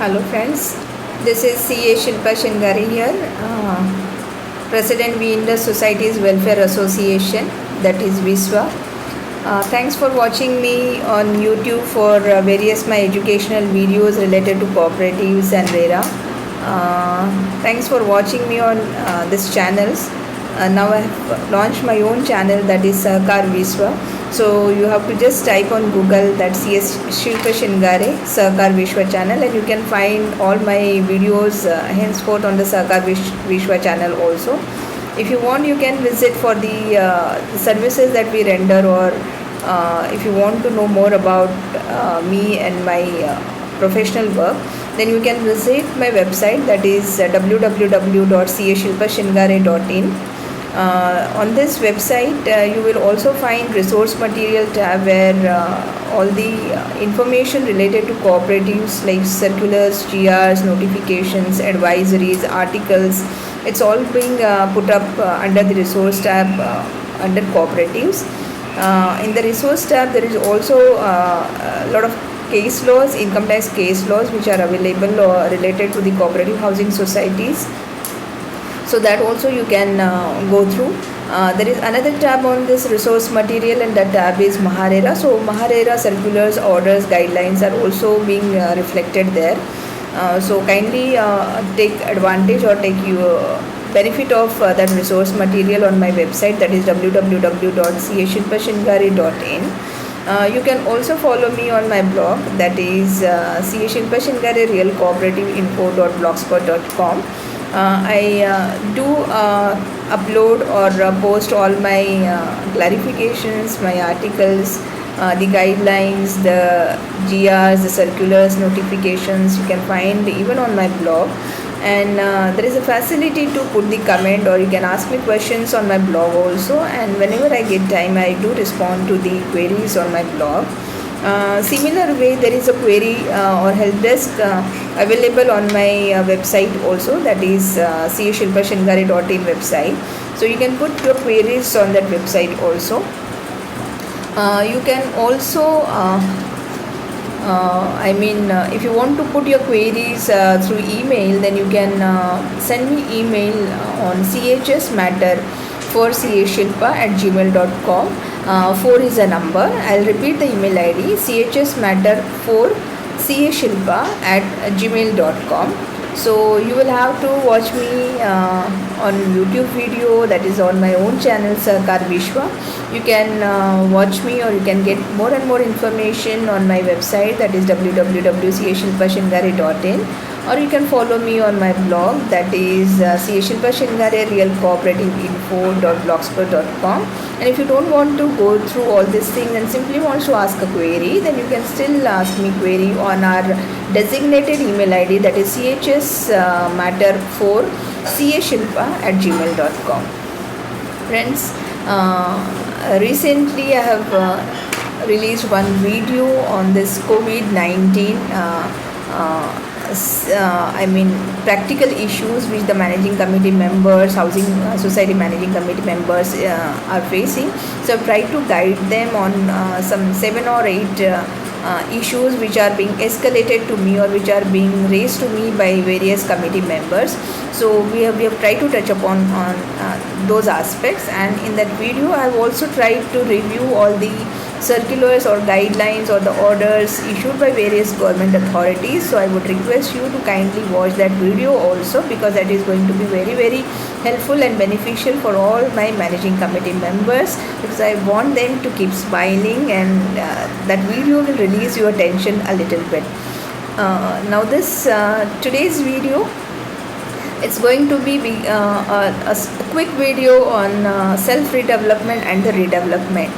Hello friends, this is CA Shilpa Shingari here, President V Indus Societies Welfare Association, that is VISWA. Thanks for watching me on YouTube for various my educational videos related to cooperatives and RERA. Thanks for watching me on this channels. Now I have launched my own channel, that is Sahakar Vishwa. So you have to just type on Google that CS Shilpa Shingare Sahakar Vishwa channel, and you can find all my videos henceforth on the Sahakar Vishwa channel also. If you want, you can visit for the services that we render, or if you want to know more about me and my professional work, then you can visit my website, that is www.cashilpashingare.in. On this website you will also find resource material tab, where all the information related to cooperatives like circulars, GRs, notifications, advisories, articles, it's all being put up under the resource tab under cooperatives. In the resource tab there is also a lot of case laws, income tax case laws, which are available or related to the cooperative housing societies. So that also you can go through. There is another tab on this resource material, and that tab is MahaRERA. So MahaRERA circulars, orders, guidelines are also being reflected there. So kindly take advantage or take benefit of that resource material on my website, that is www.cashilpashingare.in. You can also follow me on my blog, that is CA Shilpa Shingare Real Cooperative Info.blogspot.com. I do upload or post all my clarifications, my articles, the guidelines, the GRs, the circulars, notifications. You can find even on my blog. And there is a facility to put the comment, or you can ask me questions on my blog also, and whenever I get time I do respond to the queries on my blog. Similar way, there is a query or help desk available on my website also, that is cashilpashingare.in website. So you can put your queries on that website also. You can also if you want to put your queries through email, then you can send me email on chsmatter4cashilpa@gmail.com. 4 is a number. I'll repeat the email ID: chsmatter4cashilpa@gmail.com. So you will have to watch me on YouTube video, that is on my own channel Sahakar Vishwa. You can watch me, or you can get more and more information on my website, that is www.cashilpashingare.in, or you can follow me on my blog, that is CA Shilpa Shingare Real Cooperative Info.blogspot.com. And if you don't want to go through all these things and simply want to ask a query, then you can still ask me query on our designated email ID, that is chsmatter4cashilpa@gmail.com. Friends, recently I have released one video on this COVID-19 practical issues which the managing committee members, housing society managing committee members are facing. So I've tried to guide them on some 7 or 8 issues which are being escalated to me, or which are being raised to me by various committee members. So we have tried to touch upon those aspects, and in that video I have also tried to review all the circulars or guidelines or the orders issued by various government authorities. So I would request you to kindly watch that video also, because that is going to be very, very helpful and beneficial for all my managing committee members, because I want them to keep smiling, and that video will release your tension a little bit. Now this today's video, it's going to be a quick video on self-redevelopment and the redevelopment.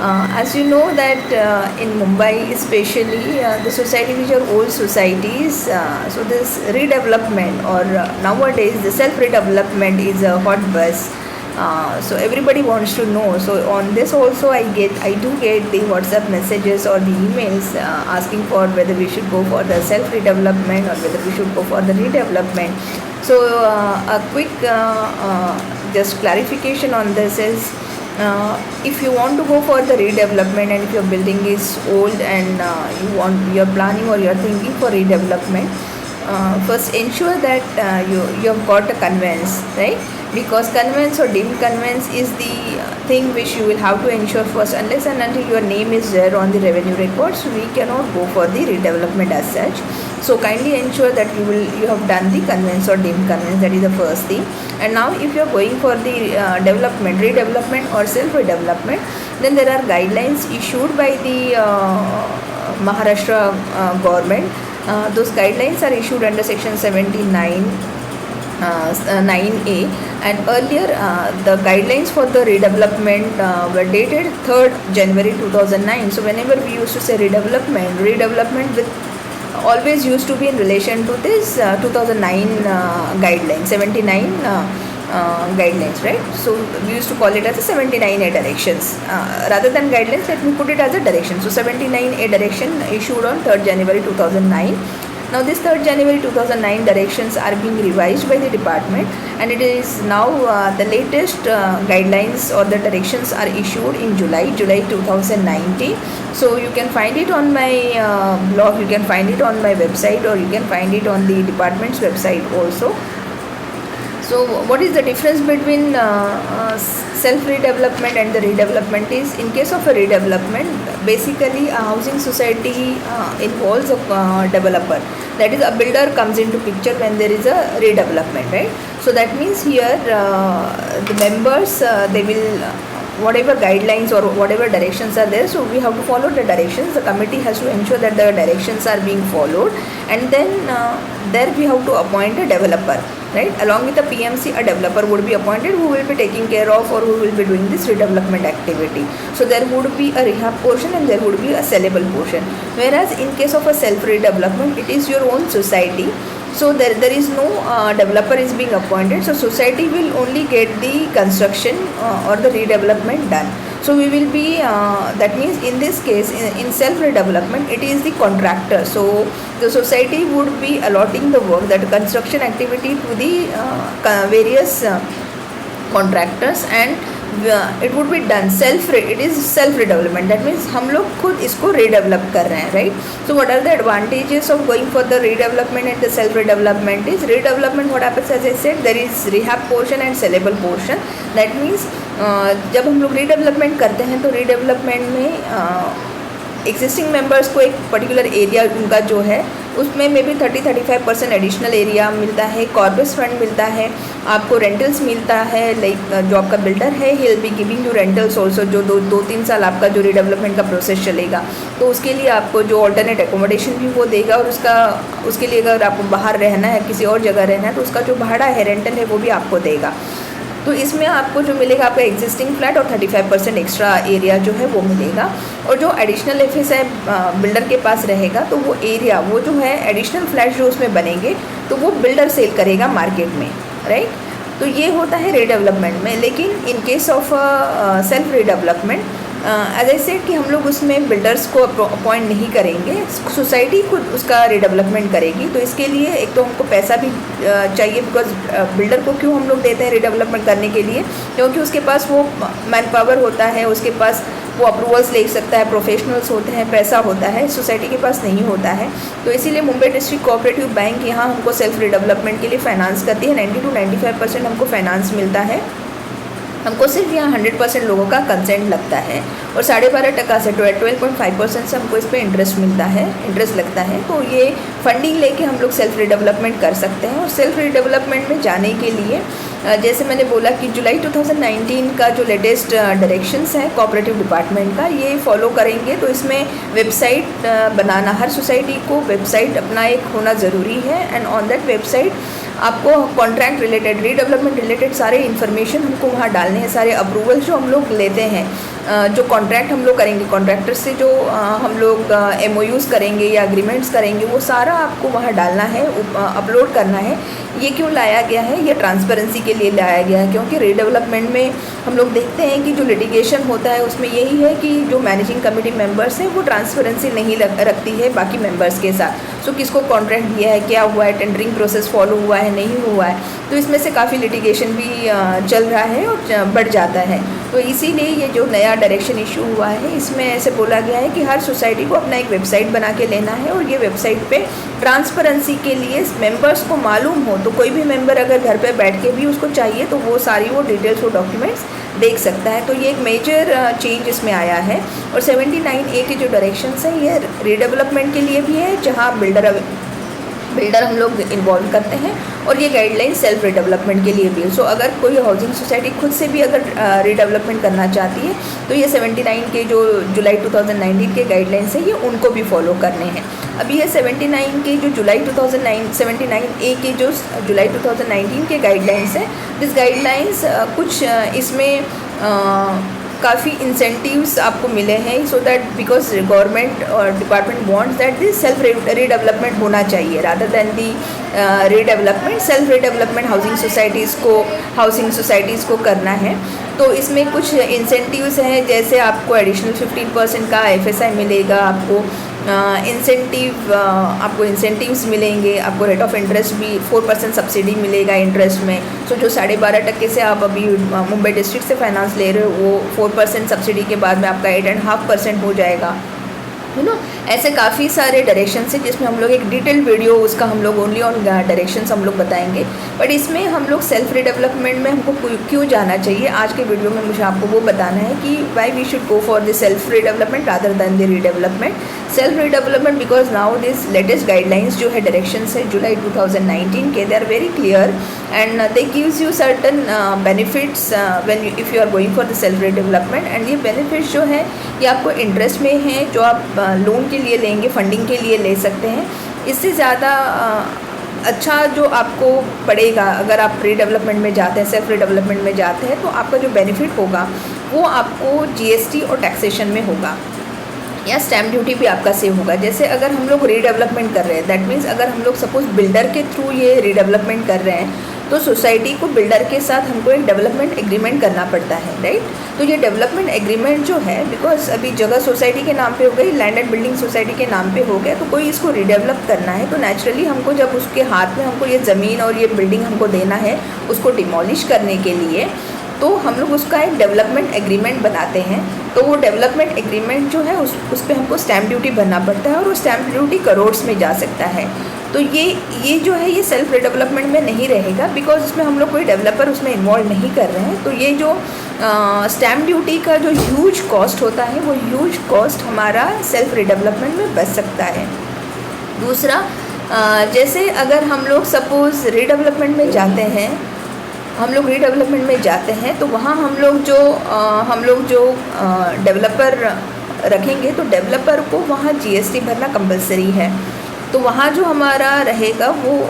As you know that in Mumbai especially, the society which are old societies, so this redevelopment, or nowadays the self-redevelopment is a hot buzz. So everybody wants to know. So on this also I do get the WhatsApp messages or the emails asking for whether we should go for the self-redevelopment or whether we should go for the redevelopment. So a quick just clarification on this is, if you want to go for the redevelopment, and if your building is old and you're planning or you're thinking for redevelopment, first ensure that you have got a conveyance, right? Because conveyance or deemed conveyance is the thing which you will have to ensure first. Unless and until your name is there on the revenue records, we cannot go for the redevelopment as such. So kindly ensure that you have done the conveyance or deemed conveyance. That is the first thing. And now if you are going for the development, redevelopment or self redevelopment, then there are guidelines issued by the Maharashtra government. Those guidelines are issued under section 79 9A, and earlier the guidelines for the redevelopment were dated 3rd January 2009. So whenever we used to say redevelopment with always used to be in relation to this 2009 guidelines, 79 guidelines, right? So we used to call it as a 79A directions. Rather than guidelines, let me put it as a direction. So 79A direction issued on 3rd January 2009. Now this 3rd January 2009 directions are being revised by the department, and it is now the latest guidelines or the directions are issued in July 2019. So you can find it on my blog, you can find it on my website, or you can find it on the department's website also. So what is the difference between self-redevelopment and the redevelopment is, in case of a redevelopment, basically a housing society involves a developer. That is, a builder comes into picture when there is a redevelopment, right? So that means here the members, they will whatever guidelines or whatever directions are there, so we have to follow the directions. The committee has to ensure that the directions are being followed, and then there we have to appoint a developer, right? Along with the PMC, a developer would be appointed who will be taking care of or who will be doing this redevelopment activity. So there would be a rehab portion and there would be a sellable portion. Whereas in case of a self-redevelopment, it is your own society. So there is no developer is being appointed. So society will only get the construction or the redevelopment done. So we will be, that means in this case, in self-redevelopment, it is the contractor. So the society would be allotting the work, that construction activity, to the various contractors, and it would be done it is self redevelopment. That means हम लोग खुद इसको redevelop कर रहे हैं, right? So what are the advantages of going for the redevelopment and the self redevelopment is, redevelopment what happens, as I said, there is rehab portion and sellable portion. That means जब हम लोग redevelopment करते हैं तो redevelopment में existing members को एक particular area उनका जो है उसमें मे बी 30-35% एडिशनल एरिया मिलता है, कॉर्पस फंड मिलता है, आपको रेंटल्स मिलता है, लाइक जो आपका बिल्डर है he will be giving you rentals also, जो 2-3 साल आपका जो रिडेवलपमेंट का प्रोसेस चलेगा, तो उसके लिए आपको जो ऑल्टरनेट एकोमोडेशन भी वो देगा, और उसके लिए अगर आपको बाहर रहना है, किसी और जगह रहना है, तो उसका जो भाड़ा है, रेंटल है, वो भी आपको देगा. तो इसमें आपको जो मिलेगा आपका एग्जिस्टिंग फ्लैट और 35% एक्स्ट्रा एरिया जो है वो मिलेगा. और जो एडिशनल एफएस है बिल्डर के पास रहेगा, तो वो एरिया, वो जो है एडिशनल फ्लैट जो उसमें बनेंगे, तो वो बिल्डर सेल करेगा मार्केट में, राइट. तो ये होता है रीडेवलपमेंट में. लेकिन in case of self redevelopment, as I said कि हम लोग उसमें बिल्डर्स को अपॉइंट नहीं करेंगे, सोसाइटी खुद उसका रिडेवलपमेंट करेगी. तो इसके लिए एक तो हमको पैसा भी चाहिए, बिकॉज बिल्डर को क्यों हम लोग देते हैं रिडेवलपमेंट करने के लिए, क्योंकि उसके पास वो मैन पावर होता है, उसके पास वो अप्रूवल्स ले सकता है, प्रोफेशनल्स होते हैं, पैसा होता है, सोसाइटी के पास नहीं होता है. तो इसीलिए मुंबई डिस्ट्रिक्ट कोऑपरेटिव बैंक यहाँ हमको सेल्फ रिडेवलपमेंट के लिए फाइनेंस करती है. 90-95% हमको फाइनेंस मिलता है. हमको सिर्फ यहाँ 100% लोगों का कंसेंट लगता है, और 12.5% से 12.5% से हमको इस पर इंटरेस्ट मिलता है, इंटरेस्ट लगता है. तो ये फंडिंग लेके हम लोग सेल्फ रिडेवलपमेंट कर सकते हैं. और सेल्फ रिडेवलपमेंट में जाने के लिए जैसे मैंने बोला कि जुलाई 2019 का जो लेटेस्ट डायरेक्शंस है कोऑपरेटिव डिपार्टमेंट का, ये फॉलो करेंगे. तो इसमें वेबसाइट बनाना, हर सोसाइटी को वेबसाइट अपना एक होना ज़रूरी है, एंड ऑन दैट वेबसाइट आपको कॉन्ट्रैक्ट रिलेटेड, रीडेवलपमेंट रिलेटेड सारे इन्फॉर्मेशन हमको वहाँ डालने हैं. सारे अप्रूवल जो हम लोग लेते हैं, जो कॉन्ट्रैक्ट हम लोग करेंगे, कॉन्ट्रैक्टर से जो हम लोग MOUs करेंगे या एग्रीमेंट्स करेंगे, वो सारा आपको वहाँ डालना है, अपलोड करना है. ये क्यों लाया गया है? ये ट्रांसपेरेंसी के लिए लाया गया है, क्योंकि रीडेवलपमेंट में हम लोग देखते हैं कि जो लिटिगेशन होता है उसमें यही है कि जो मैनेजिंग कमेटी मेंबर्स हैं वो ट्रांसपेरेंसी नहीं रखती है बाकी मेंबर्स के साथ. सो किसको कॉन्ट्रैक्ट दिया है, क्या हुआ है, टेंडरिंग प्रोसेस फॉलो हुआ है, नहीं हुआ है, तो इसमें से काफ़ी लिटिगेशन भी चल रहा है और बढ़ जाता है। तो इसीलिए ये जो नया डायरेक्शन इशू हुआ है, इसमें ऐसे बोला गया है कि हर सोसाइटी को अपना एक वेबसाइट बना के लेना है, और ये वेबसाइट पे ट्रांसपेरेंसी के लिए मेंबर्स को मालूम हो, तो कोई भी मेंबर अगर घर पे बैठ के भी उसको चाहिए तो वो सारी वो डिटेल्स, वो डॉक्यूमेंट्स देख सकता है। तो ये एक मेजर चेंज इसमें आया है। और 79A के जो डायरेक्शंस हैं ये रीडेवलपमेंट के लिए भी है, जहाँ बिल्डर हम लोग इन्वॉल्व करते हैं, और ये गाइडलाइन सेल्फ रीडेवलपमेंट के लिए भी है। सो अगर कोई हाउसिंग सोसाइटी खुद से भी अगर रीडेवलपमेंट करना चाहती है तो ये 79 के जो जुलाई 2019 के गाइडलाइंस है ये उनको भी फॉलो करने हैं। अभी ये 79 के जो जुलाई 79A के जो जुलाई 2019 के गाइडलाइंस है, दिस गाइडलाइंस कुछ इसमें काफ़ी इंसेंटिव्स आपको मिले हैं, सो दैट बिकॉज गवर्नमेंट और department wants that this self redevelopment होना चाहिए rather than the redevelopment. Self redevelopment housing societies को करना है। तो इसमें कुछ इंसेंटिव्स हैं, जैसे आपको एडिशनल 15% का FSI मिलेगा, आपको इंसेंटिव्स मिलेंगे, आपको रेट ऑफ इंटरेस्ट भी 4% सब्सिडी मिलेगा इंटरेस्ट में। सो जो 12.5% से आप अभी मुंबई डिस्ट्रिक्ट से फाइनेंस ले रहे हो, वो 4% सब्सिडी के बाद में आपका 8.5% हो जाएगा। ऐसे काफ़ी सारे डायरेक्शंस हैं जिसमें हम लोग एक डिटेल वीडियो उसका हम लोग ओनली ऑन डायरेक्शंस हम लोग बताएंगे। बट इसमें हम लोग सेल्फ रीडेवलपमेंट में हमको क्यों जाना चाहिए, आज के वीडियो में मुझे आपको वो बताना है कि why we should go for the self redevelopment rather than the redevelopment. Self redevelopment because now this latest guidelines जो है डायरेक्शंस है जुलाई 2019 के, they are very clear and they gives you certain benefits when if you are going for the self redevelopment. And ये benefits जो है ये आपको इंटरेस्ट में है, जो आप लोन के लिए लेंगे, फंडिंग के लिए ले सकते हैं। इससे ज़्यादा अच्छा जो आपको पड़ेगा अगर आप रीडेवलपमेंट में जाते हैं, सेल्फ रीडेवलपमेंट में जाते हैं, तो आपका जो बेनिफिट होगा वो आपको GST और टैक्सेशन में होगा, या स्टैम्प ड्यूटी भी आपका सेव होगा। जैसे अगर हम लोग रीडेवलपमेंट कर रहे हैं, दैट मीन्स अगर हम लोग सपोज बिल्डर के थ्रू ये रीडेवलपमेंट कर रहे हैं, तो सोसाइटी को बिल्डर के साथ हमको एक डेवलपमेंट एग्रीमेंट करना पड़ता है, राइट। तो ये डेवलपमेंट एग्रीमेंट जो है, बिकॉज अभी जगह सोसाइटी के नाम पे हो गई, लैंड एंड बिल्डिंग सोसाइटी के नाम पे हो गया, तो कोई इसको रीडेवलप करना है तो नेचुरली हमको जब उसके हाथ में हमको ये ज़मीन और ये बिल्डिंग हमको देना है उसको डिमोलिश करने के लिए, तो हम लोग उसका एक डेवलपमेंट एग्रीमेंट बनाते हैं। तो वो डेवलपमेंट एग्रीमेंट जो है उस पर हमको स्टैम्प ड्यूटी भरना पड़ता है, और वो स्टैम्प ड्यूटी करोड़्स में जा सकता है। तो ये जो है ये सेल्फ डेवलपमेंट में नहीं रहेगा, बिकॉज इसमें हम लोग कोई डेवलपर उसमें इन्वॉल्व नहीं कर रहे हैं। तो ये जो स्टैम्प ड्यूटी का जो ह्यूज कॉस्ट होता है, वो ह्यूज कॉस्ट हमारा सेल्फ डेवलपमेंट में बच सकता है। दूसरा, जैसे अगर हम लोग सपोज़ रीडेवलपमेंट में जाते हैं, तो वहाँ हम लोग जो डेवलपर रखेंगे, तो डेवलपर को वहाँ GST भरना कंपलसरी है। तो वहाँ जो हमारा रहेगा वो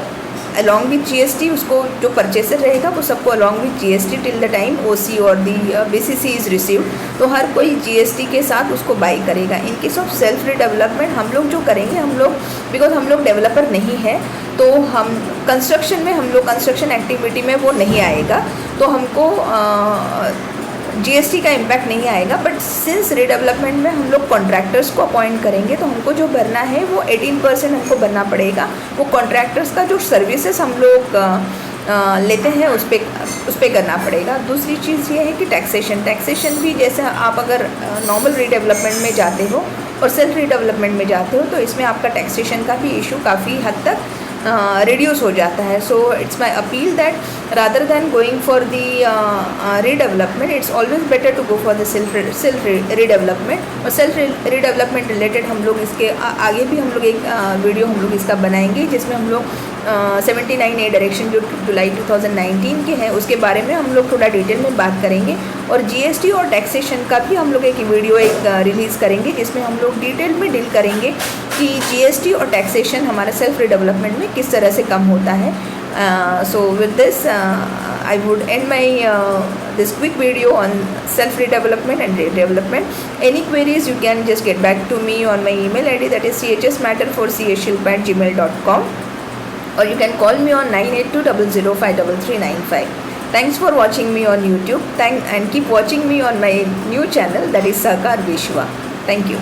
अलॉन्ग विथ GST, उसको जो परचेसर रहेगा वो सबको along with GST till the time OC और दी BCC इज़ रिसीव्ड, तो हर कोई GST के साथ उसको बाई करेगा। इन केस ऑफ सेल्फ रीडेवलपमेंट हम लोग जो करेंगे, बिकॉज हम लोग डेवलपर नहीं है, तो हम कंस्ट्रक्शन एक्टिविटी में वो नहीं आएगा, तो हमको GST का इम्पैक्ट नहीं आएगा। बट सिंस रीडेवलपमेंट में हम लोग कॉन्ट्रैक्टर्स को अपॉइंट करेंगे, तो हमको जो भरना है वो 18% हमको भरना पड़ेगा। वो कॉन्ट्रैक्टर्स का जो सर्विसेज हम लोग लेते हैं उस पर करना पड़ेगा। दूसरी चीज़ ये है कि टैक्सेशन भी, जैसे आप अगर नॉर्मल रीडेवलपमेंट में जाते हो और सेल्फ रीडेवलपमेंट में जाते हो, तो इसमें आपका टैक्सेशन का भी इशू काफ़ी हद तक reduce हो जाता है। So it's my appeal that rather than going for the redevelopment, it's always better to go for the self redevelopment। और self redevelopment related हम लोग इसके आगे भी हम लोग एक वीडियो हम लोग इसका बनाएंगे, जिसमें हम लोग 79A डायरेक्शन जो जुलाई 2019 के हैं उसके बारे में हम लोग थोड़ा डिटेल में बात करेंगे, और GST और टैक्सेशन का भी हम लोग एक वीडियो रिलीज़ करेंगे, जिसमें हम लोग डिटेल में डील करेंगे कि GST और टैक्सेशन हमारा सेल्फ रिडेवलपमेंट में किस तरह से कम होता है। So with this I would end my this quick video on self redevelopment and redevelopment. Any queries you can just get back to me on my email ID, that is chsmatter4chshilpa@gmail.com, or you can call me on 9820053395. Thanks for watching me on YouTube. And keep watching me on my new channel, that is Sahakar Vishwa. Thank you.